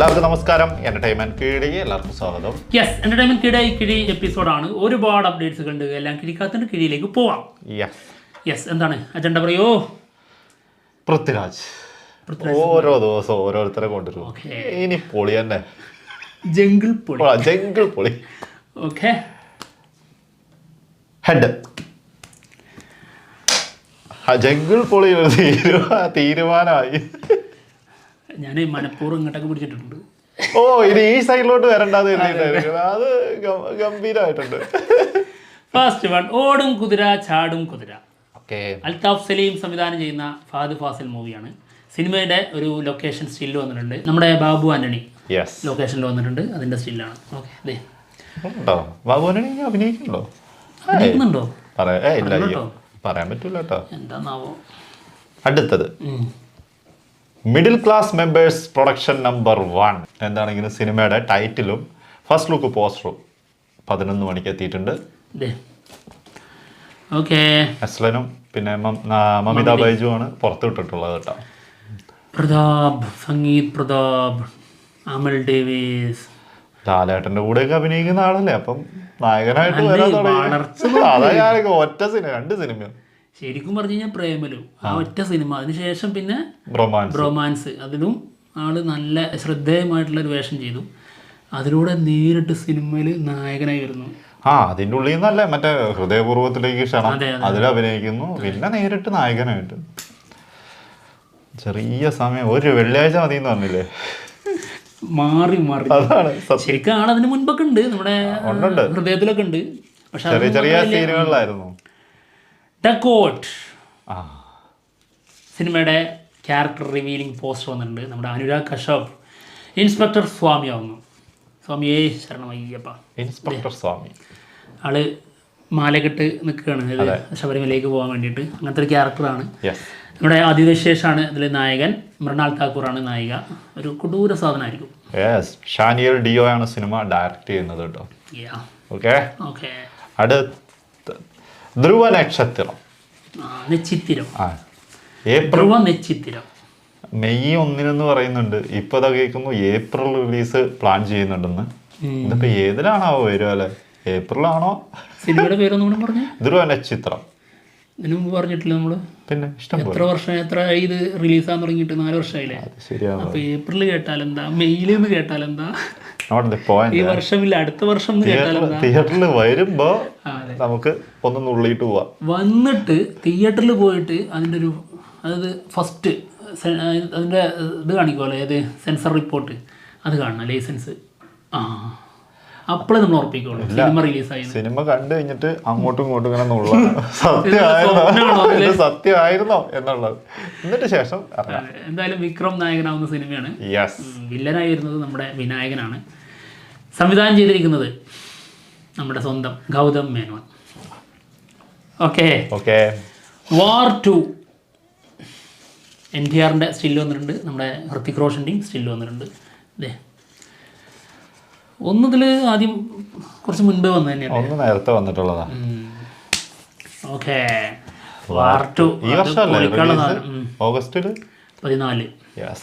എല്ലാവർക്കും നമസ്കാരം. എന്റർടൈൻമെന്റ് കിഴി എല്ലാവർക്കും സ്വാഗതം. യെസ്, എന്റർടൈൻമെന്റ് കിഴി എപ്പിസോഡാണ്. ഒരുപാട് അപ്ഡേറ്റ്സ് ഉണ്ട്. എല്ലാം കിഴിക്കാത്തതിന്റെ കിഴിയിലേക്ക് പോവാം. യെസ്, എന്താണ് അജണ്ട പറയോ? പൃഥ്വിരാജ് ഓരോ ദിവസം ഓരോരുത്തരെ കൊണ്ടുവരും. ഇനി പൊളി തന്നെ, ജംഗിൾ പൊളി. ഓക്കെ, ഹെഡ് ജംഗിൾ പൊളി തീരുമാനമായി. ഞാൻ മനപ്പൂർവ്വം ഇങ്ങോട്ടൊക്കെ പിടിച്ചിട്ടുണ്ട്. ഇനി ഈ സൈഡിലോട്ട് വരണ്ടാന്ന് അത് ഗംഭീരമായിട്ടുണ്ട്. ഫസ്റ്റ് വൺ, ഓടും കുതിര ചാടും കുതിര. അൽതാഫ് സലീം സംവിധാനം ചെയ്യുന്ന ഫഹദ് ഫാസിൽ മൂവിയാണ്. സിനിമയുടെ ഒരു ലൊക്കേഷൻ സ്റ്റിൽ വന്നിട്ടുണ്ട്. നമ്മുടെ ബാബു ആന്റണി ലൊക്കേഷനിൽ വന്നിട്ടുണ്ട്. അതിന്റെ സ്റ്റില്ലാണ്. ഓക്കെ, ബാബു ആന്റണി അഭിനയിക്കുന്നുണ്ടോ? പറയാൻ പറ്റൂല കേട്ടോ, എന്താന്നാവോ. അടുത്തത് middle class members production number 1. എന്താണെങ്കിലും സിനിമയുടെ ടൈറ്റിലും ഫസ്റ്റ് ലുക്ക് പോസ്റ്ററും 11 മണിക്ക് എത്തിയിട്ടുണ്ട്. അസ്ലനും പിന്നെ മമിത ബൈജുവാണ് പുറത്തു വിട്ടിട്ടുള്ളത് കേട്ടോ. പ്രതാപ്, സംഗീത് പ്രതാപ്, അമൽ ഡേവിസ്, ലാലേട്ടന്റെ കൂടെയൊക്കെ അഭിനയിക്കുന്ന ആളല്ലേ, അപ്പം നായകനായിട്ട് വരാൻ തുടങ്ങി. അതാ ഞാനൊക്കെ ഒറ്റ സിനിമ 2 സിനിമ ശരിക്കും പറഞ്ഞു കഴിഞ്ഞാൽ പ്രേമലു ആ ഒറ്റ സിനിമ. അതിനുശേഷം പിന്നെ റൊമാൻസ്, അതിലും ആള് നല്ല ശ്രദ്ധേയമായിട്ടുള്ള ഒരു വേഷം ചെയ്തു. അതിലൂടെ നേരിട്ട് സിനിമയിൽ നായകനായി വരുന്നു. അതിൻ്റെ ഉള്ളിൽ നിന്നല്ലേ മറ്റേ ഹൃദയപൂർവ്വത്തിലേക്ക് ക്ഷണം, അതിൽ അഭിനയിക്കുന്നു. പിന്നെ നേരിട്ട് നായകനായിട്ട് ചെറിയ സമയം, ഒരു വെള്ളിയാഴ്ച മതി എന്ന് പറഞ്ഞില്ലേ, മാറി അതാണ് ശരിക്കും ആളതിന് മുൻപൊക്കെ ഉണ്ട്, നമ്മുടെ ഹൃദയത്തിലൊക്കെ ഉണ്ട്. പക്ഷെ ചെറിയ സീനുകളിലായിരുന്നു. ഡക്കോട്ട് സിനിമയുടെ ക്യാരക്ടർ റിവീലിംഗ് പോസ്റ്റർ വന്നിട്ടുണ്ട്. നമ്മുടെ അനുരാഗ് കശ്യപ് ഇൻസ്പെക്ടർ സ്വാമി ആവുന്നു. സ്വാമിയേ ശരണമയ്യപ്പ. ഇൻസ്പെക്ടർ സ്വാമി ആള് മാലകെട്ട് നിൽക്കുകയാണ് ശബരിമലയിലേക്ക് പോകാൻ വേണ്ടിയിട്ട്. അങ്ങനത്തെ ഒരു ക്യാരക്ടറാണ്. നമ്മുടെ അതിവിശേഷാണ് ഇതിൽ നായകൻ. മൃണാൾ താക്കൂറാണ് നായിക. ഒരു കൊടൂര സാധനമായിരിക്കും. ഷാനിയൽ ഡിയോ ആണ് സിനിമ ഡയറക്റ്റ് ചെയ്യുന്നത് കേട്ടോ. ഓക്കെ, അടുത്ത ധ്രുവ നക്ഷത്രം. മെയ് 1 പറയുന്നുണ്ട്. ഇപ്പൊ കേൾക്കുന്നു ഏപ്രിൽ റിലീസ് പ്ലാൻ ചെയ്യുന്നുണ്ടെന്ന്. ഇതിപ്പോ ഏതിലാണാവോ വരും അല്ലെ? ഏപ്രിലാണോ? സിനിമയുടെ പേരൊന്നും പറഞ്ഞു. ധ്രുവ നക്ഷത്രം ഇതിനു മുമ്പ് പറഞ്ഞിട്ടില്ല നമ്മള്. പിന്നെ എത്ര വർഷം, എത്ര ഇത് റിലീസാൻ തുടങ്ങിയിട്ട് 4 വർഷമായില്ലേ? അപ്പൊ ഏപ്രിൽ കേട്ടാലെന്താ, മെയ്യിലെന്ന് കേട്ടാലെന്താ, ഈ വർഷമില്ല അടുത്ത വർഷം തിയേറ്ററിൽ വരുമ്പോ നമുക്ക് ഒന്ന് നുള്ളിയിട്ട് പോവാം. വന്നിട്ട് തിയേറ്ററിൽ പോയിട്ട് അതിൻ്റെ ഒരു, അതായത് ഫസ്റ്റ് അതിൻ്റെ ഇത് കാണിക്കുമല്ലോ, ഏത് സെൻസർ റിപ്പോർട്ട്, അത് കാണണം, ലൈസൻസ്. അപ്പോഴേ നമ്മൾ ഉറപ്പിക്കുള്ളൂ സിനിമ റിലീസായി. സിനിമ കണ്ടു കഴിഞ്ഞിട്ട് അങ്ങോട്ടും ഇങ്ങോട്ടും ഇങ്ങനെ സത്യമായിരുന്നോ എന്നുള്ളത്. എന്നിട്ട് ശേഷം എന്തായാലും വിക്രം നായകനാവുന്ന സിനിമയാണ്. വില്ലനായി വരുന്നത് നമ്മുടെ വിനായകനാണ്. സംവിധാനം ചെയ്തിരിക്കുന്നത് നമ്മുടെ സ്വന്തം ഗൗതം മേനോൻ. ഓക്കെ, വാർ 2 NTRന്റെ സ്റ്റിൽ വന്നിട്ടുണ്ട്. നമ്മുടെ ഹൃത്തിക് റോഷൻ്റെയും സ്റ്റിൽ വന്നിട്ടുണ്ട്. ഒന്നതിൽ ആദ്യം കുറച്ച് മുൻപേ വന്നു തന്നെയാണ്, ഒന്ന് നേരത്തെ വന്നിട്ടുള്ളതാ. ഓക്കെ, വാർ 2 ഓഗസ്റ്റ് 14.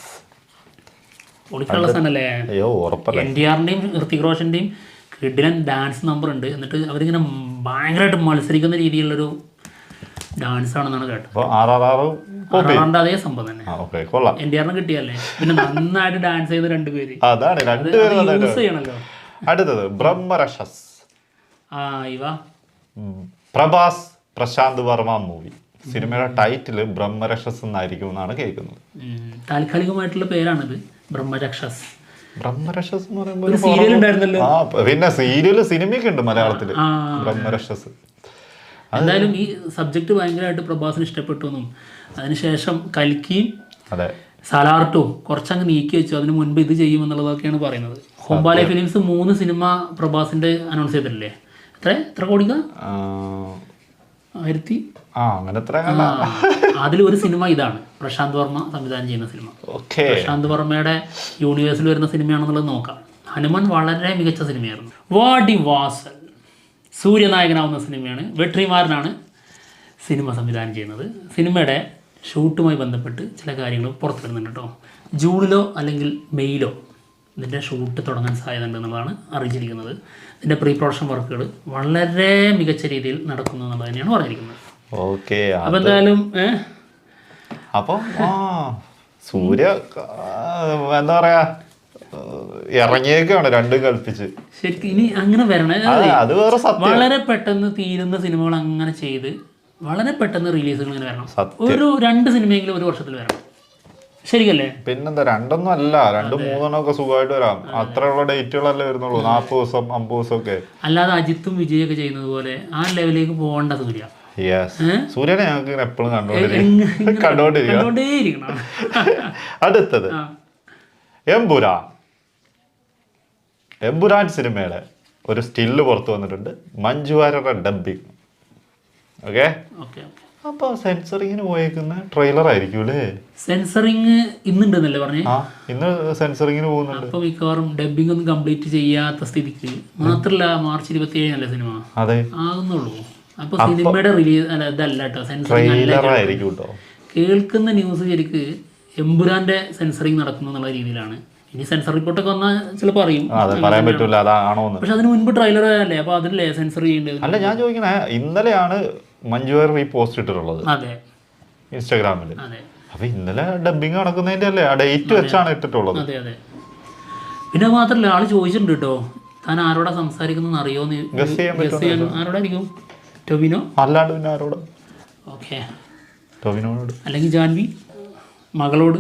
പൊളിക്കുള്ള സാധനല്ലേ. NTRന്റെയും ഹൃത്തിക് റോഷൻ്റെയും കിടിലൻ ഡാൻസ് നമ്പർ ഉണ്ട്. എന്നിട്ട് അവരിങ്ങനെ ഭയങ്കരമായിട്ട് മത്സരിക്കുന്ന രീതിയിലുള്ളൊരു ഡാൻസ് ആണെന്നാണ് കേട്ടത്. RRRന്റെ അതേ സംഭവം തന്നെ. NTRന് കിട്ടിയല്ലേ, പിന്നെ നന്നായിട്ട് ഡാൻസ് ചെയ്ത 2 പേര് യൂസ് ചെയ്യണല്ലോ. അടുത്തത് ബ്രഹ്മരക്ഷസ്. പ്രഭാസ് പ്രശാന്ത് വർമ്മ മൂവി. സിനിമയുടെ ടൈറ്റില് ബ്രഹ്മരക്ഷസ് എന്നായിരിക്കും എന്നാണ് കേൾക്കുന്നത്. താൽക്കാലികമായിട്ടുള്ള പേരാണിത്, ബ്രഹ്മരക്ഷസ്. ബ്രഹ്മരക്ഷസ് എന്ന് പറയുമ്പോൾ പിന്നെ സീരിയല് സിനിമയൊക്കെ ഉണ്ട് മലയാളത്തില്, ബ്രഹ്മരക്ഷസ്. എന്തായാലും ഈ സബ്ജക്ട് ഭയങ്കരമായിട്ട് പ്രഭാസിന് ഇഷ്ടപ്പെട്ടു എന്നും അതിനുശേഷം കൽക്കിയും സലാർട്ടും കുറച്ചങ്ങ് നീക്കി വെച്ചു. അതിന് മുൻപ് ഇത് ചെയ്യുമെന്നുള്ളതൊക്കെയാണ് പറയുന്നത്. ഹോംബാലെ ഫിലിംസ് 3 സിനിമ പ്രഭാസിന്റെ അനൗൺസ് ചെയ്തിട്ടില്ലേ? എത്ര കോടിക്ക? 1000. അതിലൊരു സിനിമ ഇതാണ്, പ്രശാന്ത് വർമ്മ സംവിധാനം ചെയ്യുന്ന സിനിമ. പ്രശാന്ത് വർമ്മയുടെ യൂണിവേഴ്സിൽ വരുന്ന സിനിമയാണെന്നുള്ളത് നോക്കാം. ഹനുമാൻ വളരെ മികച്ച സിനിമയായിരുന്നു. വാടി വാസൽ സൂര്യനായകനാവുന്ന സിനിമയാണ്. വെട്രിമാരനാണ് സിനിമ സംവിധാനം ചെയ്യുന്നത്. സിനിമയുടെ ഷൂട്ടുമായി ബന്ധപ്പെട്ട് ചില കാര്യങ്ങൾ പുറത്തു വരുന്നുണ്ട് കേട്ടോ. ജൂണിലോ അല്ലെങ്കിൽ മെയ്യിലോ ഇതിൻ്റെ ഷൂട്ട് തുടങ്ങാൻ സാധ്യത ഉണ്ട് എന്നുള്ളതാണ് അറിയിച്ചിരിക്കുന്നത്. ഇതിൻ്റെ പ്രീ പ്രൊഡക്ഷൻ വർക്കുകൾ വളരെ മികച്ച രീതിയിൽ നടക്കുന്നു എന്നുള്ളത് തന്നെയാണ് പറഞ്ഞിരിക്കുന്നത്. ഓക്കെ. അപ്പം എന്തായാലും അപ്പം സൂര്യ എന്താ പറയാ ഇറങ്ങിയേക്കാണ് രണ്ടും കൽപ്പിച്ച്. ശരിക്കും ഇനി അങ്ങനെ വരണേ. അത് വേറെ സത്യം. വളരെ പെട്ടെന്ന് തീരുന്ന സിനിമകൾ അങ്ങനെ ചെയ്ത് വളരെ പെട്ടെന്ന് റിലീസുകൾ ഇങ്ങനെ വരണം. ഒരു 2 സിനിമയെങ്കിലും ഒരു വർഷത്തിൽ വരണം. ശരിക്കല്ലേ? പിന്നെന്താ, 2ഒന്നും അല്ല, 2-3 ഒക്കെ സുഖമായിട്ട് വരാം. അത്രയുള്ള ഡേറ്റുകളല്ലേ വരുന്നുള്ളൂ, 40 ദിവസം 50 ദിവസം ഒക്കെ. അല്ലാതെ അജിത്തും വിജയൊക്കെ ചെയ്യുന്നത് പോലെ ആ ലെവലിലേക്ക് പോകേണ്ട സൂര്യ. സൂര്യനെ ഞങ്ങൾക്ക് എപ്പോഴും കണ്ടോണ്ടിരിക്കണം. അടുത്തത് എമ്പുരാൻ സിനിമയുടെ ഒരു സ്റ്റില്ല് പുറത്തു വന്നിട്ടുണ്ട്. മഞ്ജു വാര്യരുടെ ഡബ്ബിങ്. ഓക്കെ. അപ്പൊ സെൻസറിങ്ങിന് പോയേക്കുന്ന ട്രെയിലർ ആയിരിക്കും അല്ലേ? സെൻസറിങ് ഇന്നുണ്ടെന്നല്ലേ പറഞ്ഞേ? ഇന്ന് സെൻസറിങ്ങിന് പോകുന്നുണ്ട്. അപ്പൊ മിക്കവാറും ഡബ്ബിംഗ് ഒന്നും കംപ്ലീറ്റ് ചെയ്യാത്ത സ്ഥിതിക്ക് മാത്രല്ല മാർച്ച് 27 സിനിമ ആകുന്നുള്ളൂ. അപ്പൊ സിനിമയുടെ റിലീസ് അല്ല ഇതല്ല കേട്ടോ, സെൻസറിങ്. കേൾക്കുന്ന ന്യൂസ് ശരിക്ക് എമ്പുരാന്റെ സെൻസറിങ് നടക്കുന്നു എന്നുള്ള രീതിയിലാണ്. ഇനി സെൻസർ റിപ്പോർട്ടൊക്കെ വന്നാൽ ചിലപ്പോൾ അറിയും, പറയാൻ പറ്റൂല അതാണോ. പക്ഷെ അതിന് മുൻപ് ട്രെയിലർ അല്ലേ, അപ്പൊ അതിലല്ലേ സെൻസർ ചെയ്യേണ്ടത്? അല്ല, ഞാൻ ചോദിക്കണേ, ഇന്നലെയാണ് മഞ്ജു വാര്യർ ഈ പോസ്റ്റ് ഇട്ടിട്ടുള്ളത്. അതെ, ഇൻസ്റ്റാഗ്രാമിൽ. അപ്പൊ ഇന്നലെ ഡബിങ് നടക്കുന്നതിന്റെ അല്ലേ, ആ ഡേറ്റ് വെച്ചാണ് ഇട്ടിട്ടുള്ളത്. അതെ അതെ. പിന്നെ മാത്രല്ല ആള് ചോദിച്ചിട്ടുണ്ട് കേട്ടോ, താൻ ആരോടാ സംസാരിക്കുന്ന അറിയോന്ന്. ആരോടായിരിക്കും? ടൊവിനോ അല്ലാണ്ട് പിന്നെ ആരോട്? ഓക്കെ, ടൊവിനോട് അല്ലെങ്കിൽ ജാൻവി മകളോട്.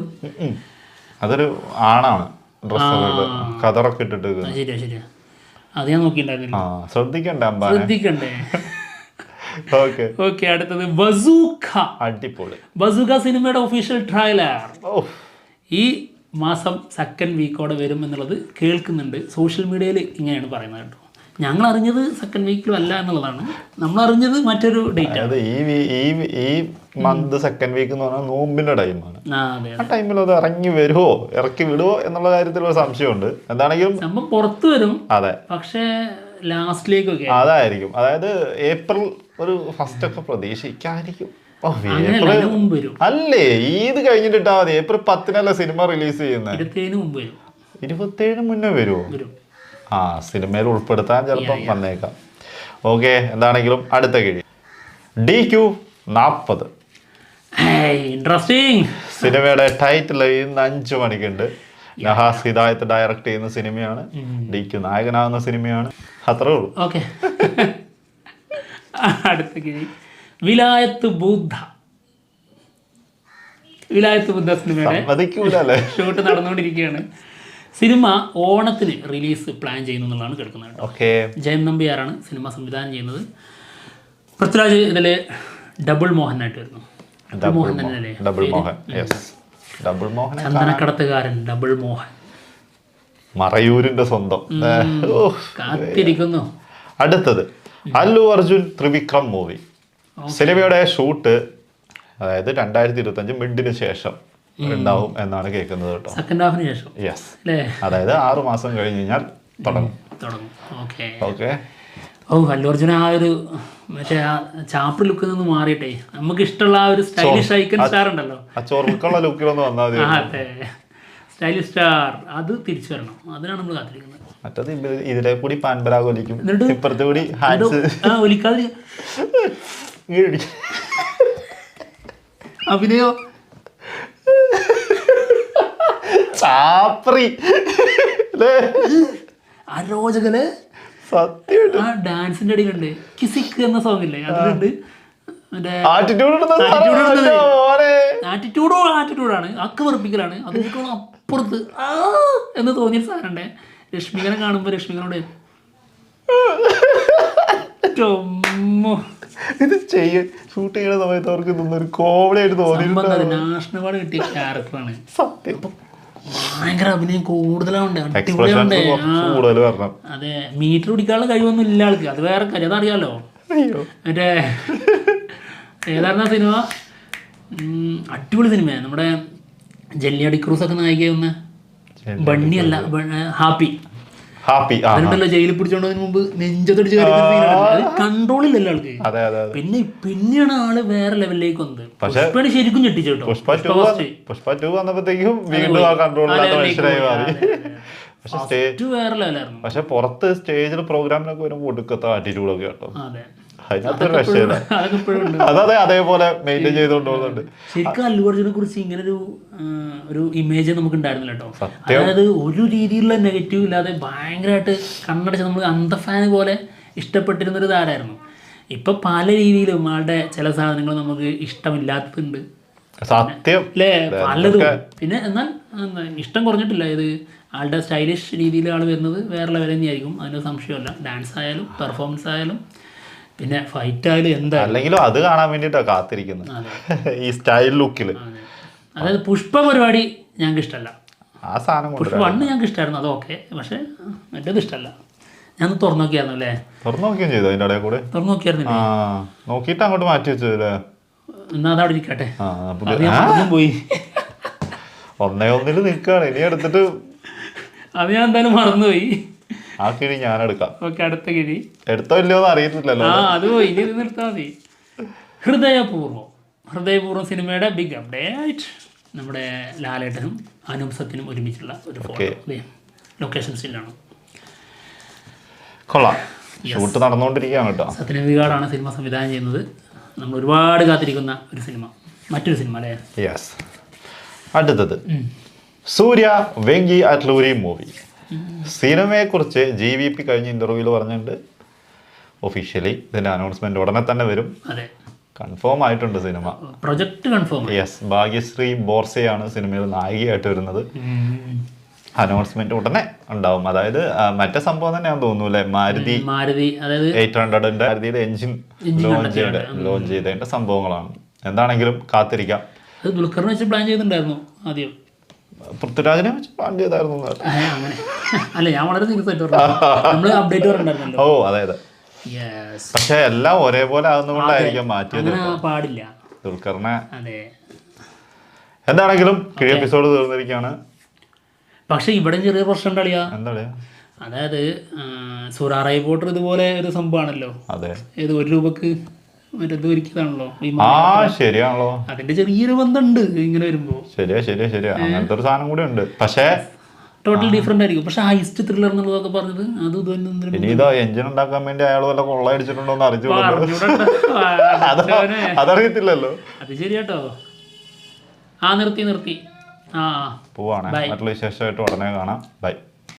അതൊരു ആണാണ്, ഡ്രസ്സൊക്കെ കതറൊക്കെ ഇട്ടിട്ട്. ശരിയാ ശരിയാ, അത് ഞാൻ നോക്കിയിട്ടുണ്ടായിരുന്നില്ല. ശ്രദ്ധിക്കണ്ടേ? ഓക്കെ. അടുത്തത് ബസൂക്ക. അടിപൊളി. ബസൂക്ക സിനിമയുടെ ഒഫീഷ്യൽ ട്രailer ഈ മാസം 2nd വീക്കോടെ വരും എന്നുള്ളത് കേൾക്കുന്നുണ്ട്. സോഷ്യൽ മീഡിയയിൽ ഇങ്ങനെയാണ് പറയുന്നത് കേട്ടോ. ഞങ്ങൾ അറിഞ്ഞത് 2nd വീക്കിലും അല്ല എന്നുള്ളതാണ്. നമ്മൾ അറിഞ്ഞത് മറ്റൊരു ഡേറ്റ് ആണ്. ഈ മന്ത് 2nd വീക്ക് എന്ന് പറഞ്ഞാൽ നോമ്പിന്റെ ടൈമാണ്. ആ ടൈമിൽ അത് ഇറങ്ങി വരുമോ ഇറക്കി വിടുവോ എന്നുള്ള കാര്യത്തിൽ ഒരു സംശയമുണ്ട്. എന്താണെങ്കിലും സംഭവം പുറത്തു വരും. അതെ, പക്ഷേ ലാസ്റ്റിലേക്കൊക്കെ അതായിരിക്കും. അതായത് ഏപ്രിൽ ഒരു ഫസ്റ്റ് ഒക്കെ പ്രതീക്ഷിക്കായിരിക്കും. അല്ലേ, ഈദ് കഴിഞ്ഞിട്ടാ മതി. ഏപ്രിൽ 10 സിനിമ റിലീസ് ചെയ്യുന്നത്. 27 മുന്നേ വരുമോ? സിനിമയിൽ ഉൾപ്പെടുത്താൻ ചിലപ്പം വന്നേക്കാം. ഓക്കെ. എന്താണെങ്കിലും അടുത്ത കിഴി DQ 40. ഇൻട്രസ്റ്റിംഗ്. സിനിമയുടെ ടൈറ്റിൽ ഇന്ന് 5 മണിക്കുണ്ട്. നഹാസ് ഹിദായത്ത് ഡയറക്ട് ചെയ്യുന്ന സിനിമയാണ്. DQ നായകനാകുന്ന സിനിമയാണ്. അത്രേ ഉള്ളൂ. ഓക്കെ. അടുത്ത കിഴി വിലായത്ത് ബുദ്ധ. വിലായത്ത് ബുദ്ധ സിനിമയുടെ ഷൂട്ട് നടന്നുകൊണ്ടിരിക്കുകയാണ്. സിനിമ ഓണത്തിന് റിലീസ് പ്ലാൻ ചെയ്യുന്നു എന്നുള്ളതാണ് കേൾക്കുന്നത്. ജയം നമ്പ്യാരാണ് സിനിമ സംവിധാനം ചെയ്യുന്നത്. പൃഥ്വിരാജ് ഇതിൽ ഡബിൾ മോഹനായിട്ട് വരുന്നു. ചന്ദനക്കടത്തുകാരൻ ഡബിൾ മോഹൻ, മറയൂരിന്റെ സ്വന്തം. കാത്തിരിക്കുന്നു. അടുത്തത് അല്ലു അർജുൻ ത്രിവിക്രം മൂവി. സിനിമയുടെ ഷൂട്ട് അതായത് 2025 മിഡിന് ശേഷം ഉണ്ടാവും എന്നാണ് കേൾക്കുന്നത് കേട്ടോ. സെക്കൻഡ് ഹാഫിന് ശേഷം. യെസ്, അതായത് 6 മാസം കഴിഞ്ഞ് കഴിഞ്ഞാൽ തുടങ്ങും. ഓക്കെ. അല്ലു അർജുൻ ആ ഒരു മറ്റേ ആ ചാപ്പിൾ ലുക്കിൽ നിന്ന് മാറിയിട്ടേ നമുക്ക് ഇഷ്ടമുള്ള ആ ഒരു സ്റ്റൈലിഷ് ഐക്കൺ സ്റ്റാർ ഉണ്ടല്ലോ, ചോർക്കുള്ള ലുക്കിലൊന്നും വന്നാൽ അതെ, സ്റ്റൈലിഷ് സ്റ്റാർ അത് തിരിച്ചു വരണം. അതിനാണ് നമ്മൾ കാത്തിരിക്കുന്നത്. മറ്റത് ഇതിലെ കൂടി പാൻപരാഗ് ഒലിക്കും, ഇപ്പുറത്തെ കൂടി ഒലിക്കാതെ അഭിനയോ ചാപ്രി അരോചകല്. സത്യമായിട്ട് ആ ഡാൻസിന്റെ അടിയിലുണ്ട് കിസിക്ക് എന്ന സോങ് ഇല്ലേ, അതിലുണ്ട് ആറ്റിറ്റ്യൂഡാണ്, അക്ക് വെറുപ്പിക്കലാണ്. അതിനേക്കാൾ അപ്പുറത്ത് എന്ന് തോന്നിയ സാധനണ്ടേ. രശ്മികനെ കാണുമ്പോ രശ്മികനോട് ഇത് ഷൂട്ട് ചെയ്യുന്ന സമയത്ത് അവർക്ക് ഒരു കോമഡി ആയിട്ട് തോന്നി. നാഷണൽ അവാർഡ് കിട്ടിയ ക്യാരക്ടറാണ്. ഭയങ്കര അഭിനയം കൂടുതലുണ്ട്. അതെ, മീറ്റർ പിടിക്കാനുള്ള കഴിവൊന്നും ഇല്ല ആൾക്ക്. അത് വേറെ കാര്യം, അതറിയാലോ. മറ്റേ ഏതായിരുന്ന സിനിമ, അടിപൊളി സിനിമയാണ്. നമ്മുടെ ജെല്ലിയ ഡിക്രൂസ് ഒക്കെ നായികയൊന്ന് ബണ്ണി അല്ല ഹാപ്പി അതിനുണ്ടല്ലോ, ജയിലിൽ പിടിച്ചോണ്ടതിന് മുമ്പ് നെഞ്ചത്തടിച്ച് കൺട്രോളില്ലല്ലോ ആൾക്ക്. പിന്നെയാണ് ആള് വേറെ ലെവലിലേക്ക് വന്നത്. പുഷ്പയാണ് ശരിക്കും ഞെട്ടിച്ചു കേട്ടോ. പുഷ്പ 2 വന്നപ്പോഴത്തേക്കും വീണ്ടും ആ കൺട്രോൾ ഇല്ലാത്ത മനുഷ്യരായി മാറി. വേറെ ലെവലായിരുന്നു. പക്ഷെ പുറത്ത് സ്റ്റേജിൽ പ്രോഗ്രാമിനൊക്കെ വരുമ്പോൾ ഒടുക്കത്തെ ആറ്റിറ്റ്യൂഡൊക്കെ കേട്ടോ. അതെ, അതിനകത്തൊരു രക്ഷയില്ല. അതെ, അതേപോലെ മെയിൻറ്റെയിൻ ചെയ്തുകൊണ്ട് പോകുന്നുണ്ട്. ശരിക്കും അല്ലു അർജുനെ കുറിച്ച് ഇങ്ങനെ ഒരു ഇമേജ് നമുക്ക് ഉണ്ടായിരുന്നില്ല കേട്ടോ. അതായത് ഒരു രീതിയിലുള്ള നെഗറ്റീവ് ഇല്ലാതെ ഭയങ്കരമായിട്ട് കണ്ണടച്ച് നമ്മൾ അന്തഫാൻ പോലെ ഇഷ്ടപ്പെട്ടിരുന്നൊരു താരമായിരുന്നു. ഇപ്പൊ പല രീതിയിലും ആളുടെ ചില സാധനങ്ങൾ നമുക്ക് ഇഷ്ടമില്ലാത്തതുണ്ട്, സത്യം അല്ലേ, പലതും. പിന്നെ എന്നാൽ ഇഷ്ടം കുറഞ്ഞിട്ടില്ല. ഇത് ആളുടെ സ്റ്റൈലിഷ് രീതിയിൽ ആൾ വരുന്നത് വേറെ ലെവൽ തന്നെയായിരിക്കും, അതിന് സംശയമല്ല. ഡാൻസ് ആയാലും പെർഫോമൻസ് ആയാലും പിന്നെ ഫൈറ്റ് ആയാലും എന്തായാലും അല്ലെങ്കിലും അത് കാണാൻ വേണ്ടിയിട്ടാണ് കാത്തിരിക്കുന്നത് ഈ സ്റ്റൈൽ ലുക്കിൽ. അതായത് പുഷ്പ പരിപാടി ഞങ്ങൾക്ക് ഇഷ്ടമല്ല. ആ സാധനം പുഷ്പ 1 ഞങ്ങൾക്ക് ഇഷ്ടമായിരുന്നു, അതൊക്കെ. പക്ഷെ മറ്റേത് ഇഷ്ടമല്ല. ഞാൻ തുറന്നു നോക്കിയായിരുന്നു അല്ലേ? തുറന്നു നോക്കിയും ചെയ്തു അതിൻ്റെ ഇടയിൽ കൂടെ തുറന്നു നോക്കിയായിരുന്നില്ലേ? നോക്കിയിട്ട് അങ്ങോട്ട് മാറ്റി വെച്ചല്ലേ? എന്നാ അതവിടെ ഇരിക്കട്ടെ. പോയി 1-1 നിൽക്കുകയാണ്. ഇനി എടുത്തിട്ട് അത് ഞാൻ എന്തായാലും മറന്നുപോയി. ആ കിഴി ഞാൻ എടുക്കാം. ഓക്കെ, അടുത്ത കിഴി എടുത്തോ ഇല്ലയോ എന്ന് അറിയത്തില്ലല്ലോ. അത് പോയി, ഇനി ഇത് നിർത്താൽ മതി. ഹൃദയപൂർവ്വം സിനിമയുടെ ബിഗ് അപ്ഡേറ്റ്. നമ്മുടെ ലാലേട്ടനും അനൂപ് സത്യനും ഒരുമിച്ചുള്ള ഒരു ഫോട്ടോ. ലൊക്കേഷൻ സ്റ്റില്ലാണ്. കൊള്ളാം, ഷൂട്ട് നടന്നുകൊണ്ടിരിക്കുകയാണ് കേട്ടോ. സത്യൻ വികാടാണ് സിനിമ സംവിധാനം ചെയ്യുന്നത്. നമ്മൾ ഒരുപാട് കാത്തിരിക്കുന്ന ഒരു സിനിമ, മറ്റൊരു സിനിമ അല്ലേ? യെസ്. അടുത്തത് സൂര്യ വെങ്കി അറ്റ്ലൂരി മൂവി. സിനിമയെക്കുറിച്ച് GVP കഴിഞ്ഞ ഇൻ്റർവ്യൂവിൽ പറഞ്ഞിട്ടുണ്ട്. ഒഫീഷ്യലി ഇതിൻ്റെ അനൗൺസ്മെൻറ്റ് ഉടനെ തന്നെ വരും. അതെ, കൺഫേം ആയിട്ടുണ്ട് cinema. Project confirm. Yes, Bhagyashri ബോർസെയാണ് സിനിമയിൽ നായികയായിട്ട് വരുന്നത്. അനൗൺസ്മെന്റ് ഉടനെ ഉണ്ടാവും. അതായത് മറ്റേ സംഭവം തന്നെയാണെന്ന് തോന്നുന്നു അല്ലേ? മാരുതി അതായത് 800ന്റെ മാരുതിയുടെ എഞ്ചിൻ ലോഞ്ച് ചെയ്തതിന്റെ സംഭവങ്ങളാണ്. എന്താണെങ്കിലും കാത്തിരിക്കാം. ദുൽഖറിനെ വെച്ച് പ്ലാൻ ചെയ്തിട്ടുണ്ടായിരുന്നു ആദ്യം, പൃഥ്വിരാജിനെ വെച്ച് പ്ലാൻ ചെയ്തായിരുന്നു. അങ്ങനെ അല്ല, ഞാൻ വളരെ സീരിയസ് ആയിട്ട് നമ്മൾ അപ്ഡേറ്റ് പറഞ്ഞിട്ടുണ്ടായിരുന്നല്ലോ. ഓ അതെ അതെ. പക്ഷെ എല്ലാം ഒരേപോലെ ആകുന്നതുകൊണ്ടായിരിക്കും മാറ്റിയത്. പാടില്ല ദുൽഖറിനെ. അതെ, എന്താണെങ്കിലും കിഴി എപ്പിസോഡ് തീർന്നിരിക്കുകയാണ്. പക്ഷെ ഇവിടെ ചെറിയ പ്രശ്നം ഉണ്ടല്ലോ. എന്താ? അതായത് സുറാറായി പോട്ടർ ഇതുപോലെ ഒരു സംഭവമാണല്ലോ. അതെ, ഏത് 1 രൂപക്ക് മറ്റേത് ഒരിക്കലാണല്ലോ. ശരിയാണല്ലോ, അതിന്റെ ചെറിയൊരു ബന്ധമുണ്ട് ഇങ്ങനെ വരുമ്പോ. ശരിയാ അങ്ങനത്തെ ഒരു സാധനം കൂടെ ഉണ്ട്. പക്ഷേ ടോട്ടൽ ഡിഫറെന്റ് ആയിരിക്കും. പക്ഷെ ഹൈസ്റ്റ് ത്രില്ലർ എന്നുള്ളതൊക്കെ പറഞ്ഞത് അത് ഇനി ഇതോ എഞ്ചിൻ ഉണ്ടാക്കാൻ വേണ്ടി അയാൾ വല്ല കൊള്ളയടിച്ചിട്ടുണ്ടോ എന്ന് അതറിയത്തില്ലല്ലോ. അത് ശരിയാട്ടോ. നിർത്തി പോവാണ്. മറ്റുള്ള വിശേഷമായിട്ട് ഉടനെ കാണാം. ബൈ.